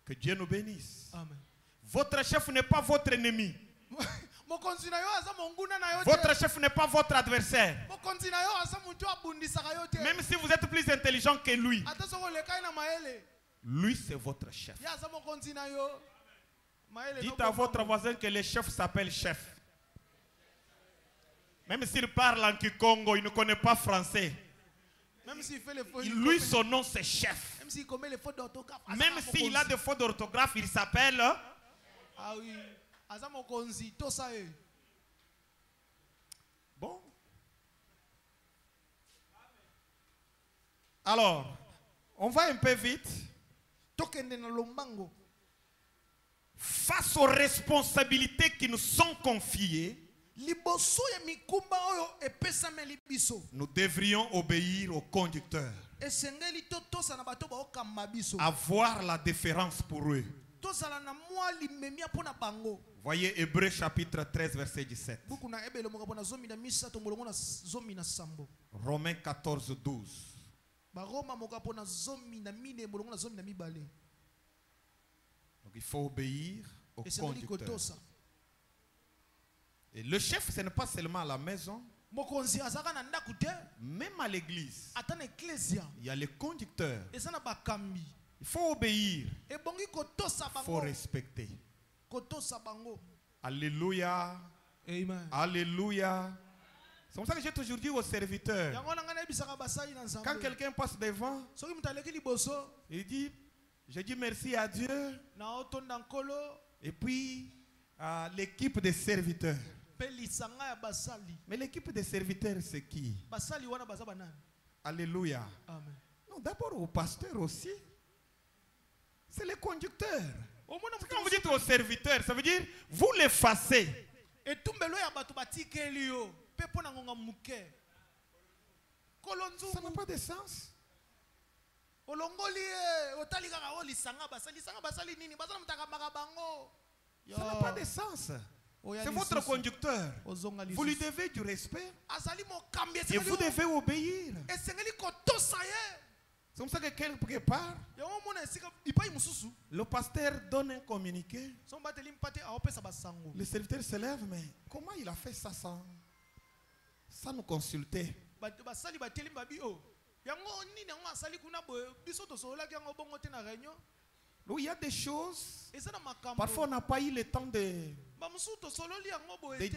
Que Dieu nous bénisse. Amen. Votre chef n'est pas votre ennemi. Votre chef n'est pas votre adversaire. Même si vous êtes plus intelligent que lui, lui c'est votre chef. Dites à votre voisin que le chef s'appelle chef. Même s'il parle en Kikongo, il ne connaît pas français. Même s'il fait les fautes, lui, son nom c'est chef. Même s'il commet les fautes d'orthographe. Même s'il a des fautes d'orthographe, il s'appelle. Ah oui. Azamokonzi, tout ça est. Bon. Alors, On va un peu vite. Face aux responsabilités qui nous sont confiées, nous devrions obéir au conducteur. Avoir la déférence pour eux. Voyez Hébreux chapitre 13 verset 17. Romains 14 12. Donc il faut obéir au conducteur. Et le chef, ce n'est pas seulement à la maison, même à l'église. Il y a les conducteurs. Il faut obéir. Il faut respecter. Alléluia. Amen. Alléluia. C'est comme ça que j'ai toujours dit aux serviteurs. Quand quelqu'un passe devant, il dit, je dis merci à Dieu. Et puis, l'équipe des serviteurs. Mais l'équipe des serviteurs, c'est qui? Alléluia. Amen. Non, d'abord au pasteur aussi. C'est les conducteurs. Quand vous dites aux serviteurs, ça veut dire vous les facez. Ça n'a pas de sens. Ça n'a pas de sens. C'est votre conducteur. Vous lui devez du respect. Et vous devez obéir. C'est comme ça que quelque part, le pasteur donne un communiqué. Le serviteur se lève, mais comment il a fait ça sans nous consulter? Il y a des choses, parfois on n'a pas eu le temps de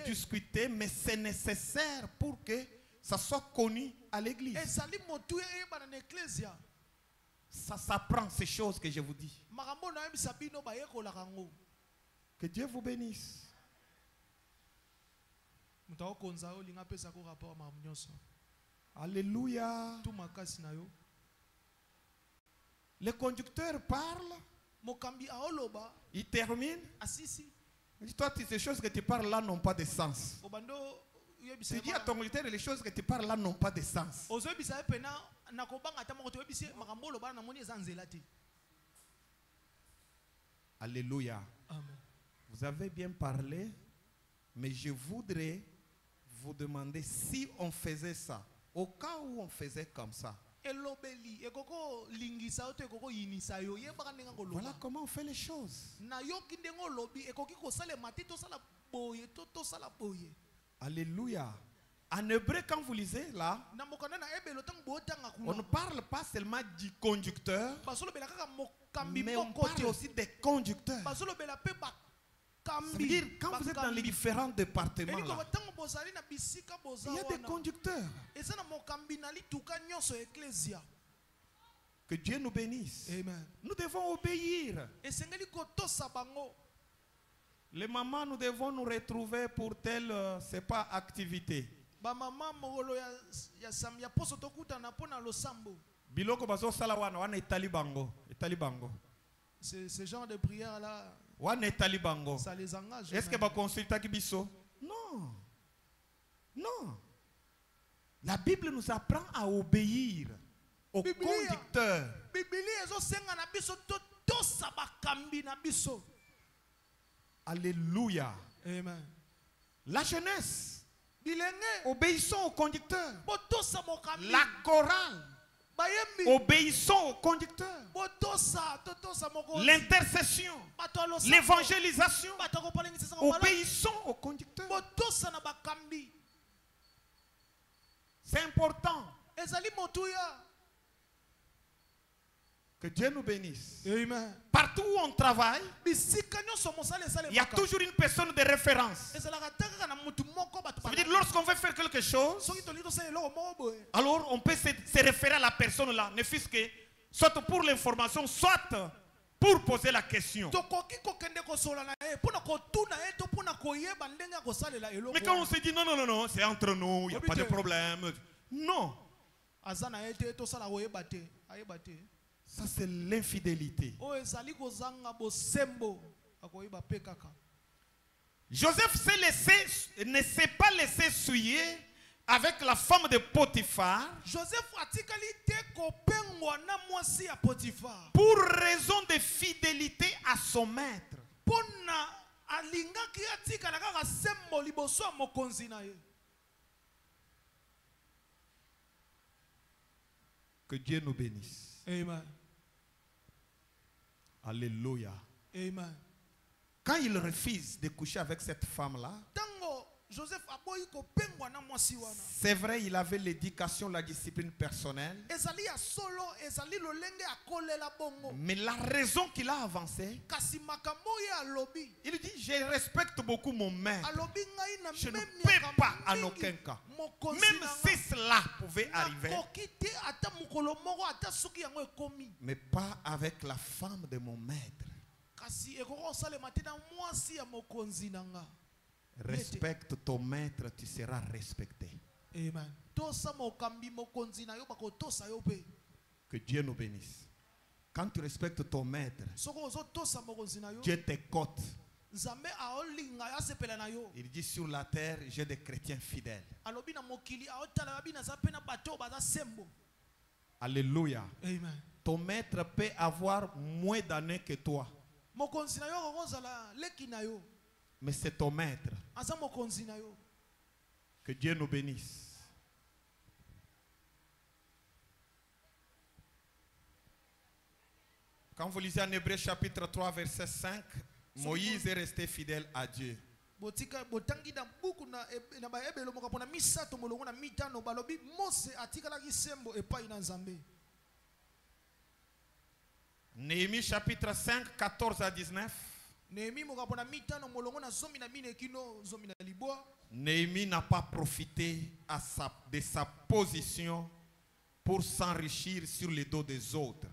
discuter, mais c'est nécessaire pour que ça soit connu à l'église. Ça s'apprend ces choses que je vous dis. Que Dieu vous bénisse. Alléluia. Le conducteur parle. Il termine. Toi, ces choses que tu parles là n'ont pas de sens. Tu dis à ton conducteur, les choses que tu parles là n'ont pas de sens. Alléluia. Amen. Vous avez bien parlé, mais je voudrais vous demander si on faisait ça, au cas où on faisait comme ça. Voilà comment on fait les choses. Alléluia. En hébreu, quand vous lisez là, on ne parle pas seulement du conducteur, mais on parle aussi des conducteurs. Ça veut dire, quand vous êtes dans les différents départements, là, il y a des conducteurs. Que Dieu nous bénisse. Amen. Nous devons obéir. Les mamans, nous devons nous retrouver pour telle, c'est pas activité. Biloko bazo sala wana etali bango. Ce genre de prière là, ça les engage. Est-ce que va consulter Kibiso? Non. Non. La Bible nous apprend à obéir au conducteur. Alléluia. Amen. La jeunesse, obéissons au conducteur. La chorale, obéissons au conducteur. L'intercession, l'évangélisation, obéissons au conducteur. C'est important. Que Dieu nous bénisse. Amen. Partout où on travaille, il y a toujours une personne de référence. Ça veut dire lorsqu'on veut faire quelque chose, alors on peut se référer à la personne là, ne fût-ce que soit pour l'information, soit pour poser la question. Mais quand on se dit non, c'est entre nous, il n'y a pas de problème. Non. Ça c'est l'infidélité. Joseph ne s'est pas laissé souiller avec la femme de Potiphar pour raison de fidélité à son maître. Que Dieu nous bénisse. Amen. Alléluia. Amen. Quand il refuse de coucher avec cette femme-là, c'est vrai, il avait l'éducation, la discipline personnelle. Mais la raison qu'il a avancée, il dit, je respecte beaucoup mon maître. Je ne peux pas en aucun cas. Même si cela pouvait arriver, mais pas avec la femme de mon maître. Respecte ton maître, tu seras respecté. Amen. Que Dieu nous bénisse. Quand tu respectes ton maître, Dieu t'écoute. Il dit sur la terre, j'ai des chrétiens fidèles. Alléluia. Amen. Ton maître peut avoir moins d'années que toi, mais c'est ton maître. Que Dieu nous bénisse. Quand vous lisez en Hébreux chapitre 3 verset 5, Moïse est resté fidèle à Dieu. Néhémie chapitre 5, 14 à 19. Néhémie n'a pas profité de sa position pour s'enrichir sur le dos des autres.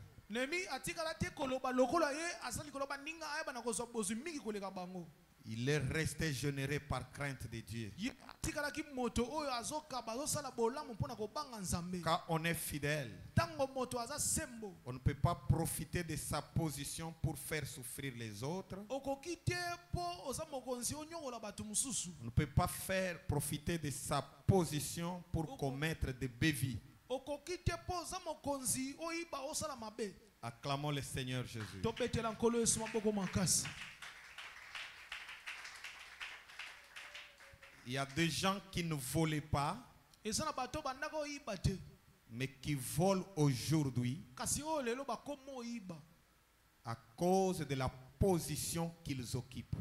Il est resté généreux par crainte de Dieu. Quand on est fidèle, on ne peut pas profiter de sa position pour faire souffrir les autres. On ne peut pas profiter de sa position pour commettre des bévies. Acclamons le Seigneur Jésus. Il y a des gens qui ne volaient pas, mais qui volent aujourd'hui à cause de la position qu'ils occupent.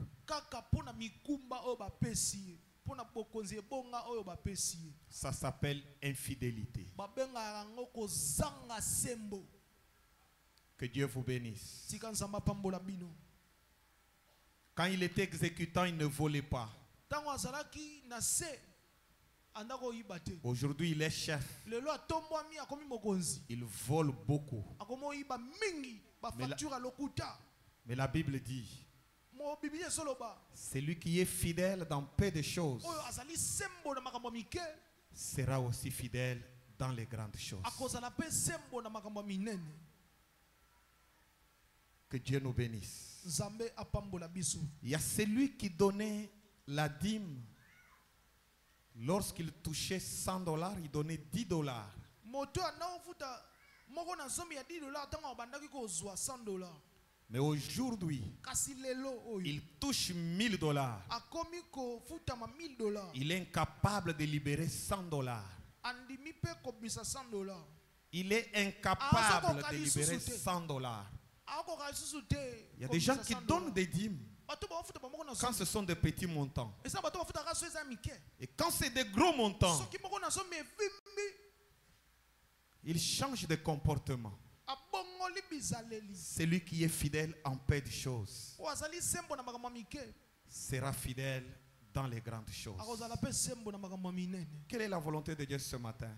Ça s'appelle infidélité. Que Dieu vous bénisse. Quand il était exécutant, il ne volait pas. Aujourd'hui, il est chef. Il vole beaucoup. Mais la Bible dit, celui qui est fidèle dans peu de choses sera aussi fidèle dans les grandes choses. Que Dieu nous bénisse. Il y a celui qui donnait la dîme. Lorsqu'il touchait $100, il donnait $10. Mais aujourd'hui, il touche $1000. Il est incapable de libérer $100. Il est incapable de libérer $100. Il y a des gens qui donnent des dîmes quand ce sont des petits montants. Et quand c'est des gros montants, ils changent de comportement. Celui qui est fidèle en peu de choses sera fidèle dans les grandes choses. Quelle est la volonté de Dieu ce matin?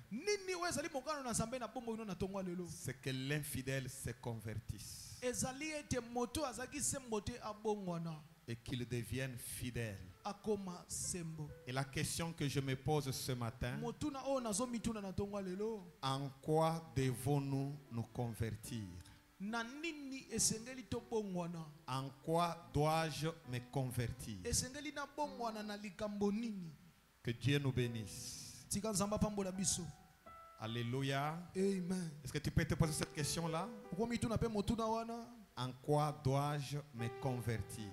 C'est que l'infidèle se convertisse et qu'il devienne fidèle. Et la question que je me pose ce matin, en quoi devons-nous nous convertir? En quoi dois-je me convertir? Que Dieu nous bénisse. Alléluia. Amen. Est-ce que tu peux te poser cette question-là? En quoi dois-je me convertir?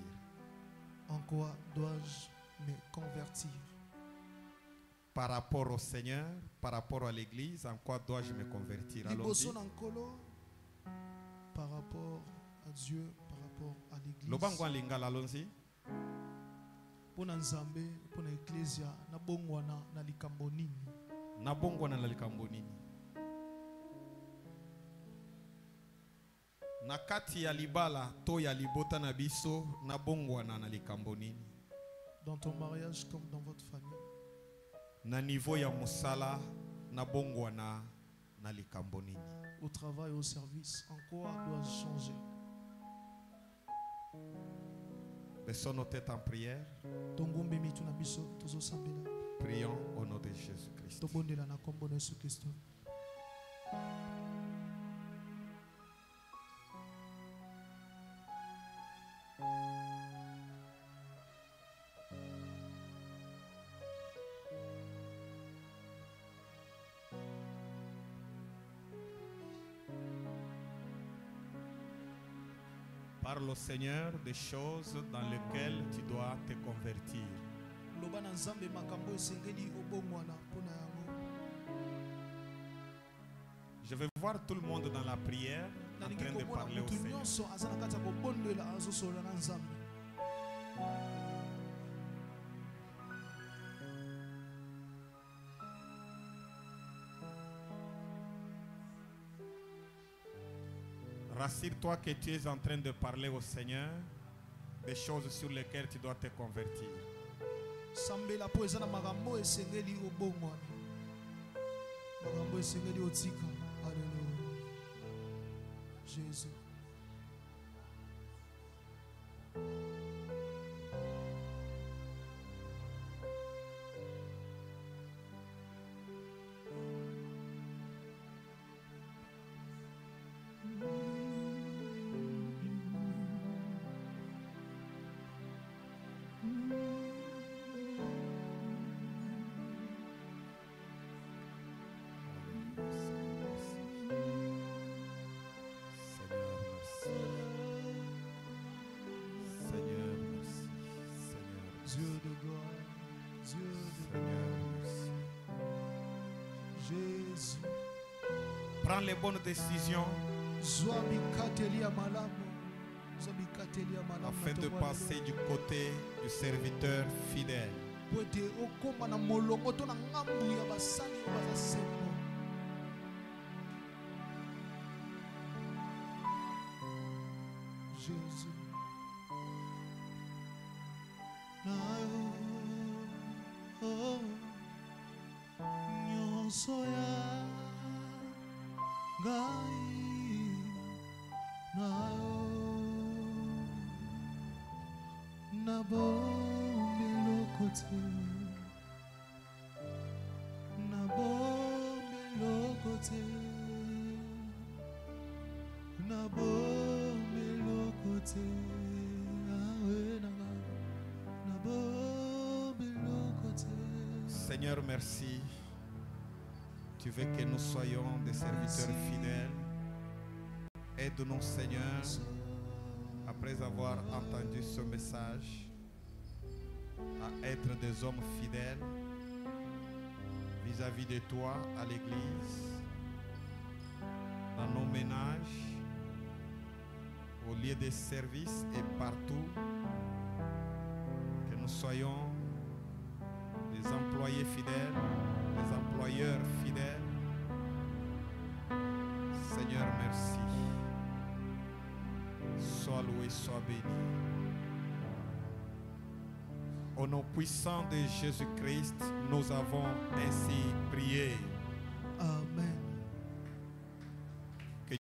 En quoi dois-je me convertir? Par rapport au Seigneur, par rapport à l'Église, en quoi dois-je me convertir? Allons-y. Par rapport à Dieu, par rapport à l'Église. Lobango lingala, allons-y. Pour Nzambe, pour l'Église, na bongwana na likambo nini? Na bongwana na likambo nini? Na kati ya libala to ya libota na biso na bongwana na likambo nini? Dans ton mariage comme dans votre famille. Na niveau ya musala na bongwana na likambo nini? Au travail, au service, en quoi dois-je changer? Baissons nos têtes en prière. Prions au nom de Jésus-Christ. Parle au Seigneur des choses dans lesquelles tu dois te convertir. Je vais voir tout le monde dans la prière en train de parler au Seigneur. Rassure-toi que tu es en train de parler au Seigneur des choses sur lesquelles tu dois te convertir. Alléluia. Jésus. Prends les bonnes décisions afin de passer du côté du serviteur fidèle. Jésus. Seigneur, merci. Tu veux que nous soyons des serviteurs fidèles. Aide-nous, Seigneur, après avoir entendu ce message, à être des hommes fidèles vis-à-vis de toi, à l'église, dans nos ménages, au lieu de service et partout. Que nous soyons des employés fidèles, des employeurs fidèles. Seigneur, merci. Sois loué, sois béni. Au nom puissant de Jésus-Christ, nous avons ainsi prié. Amen.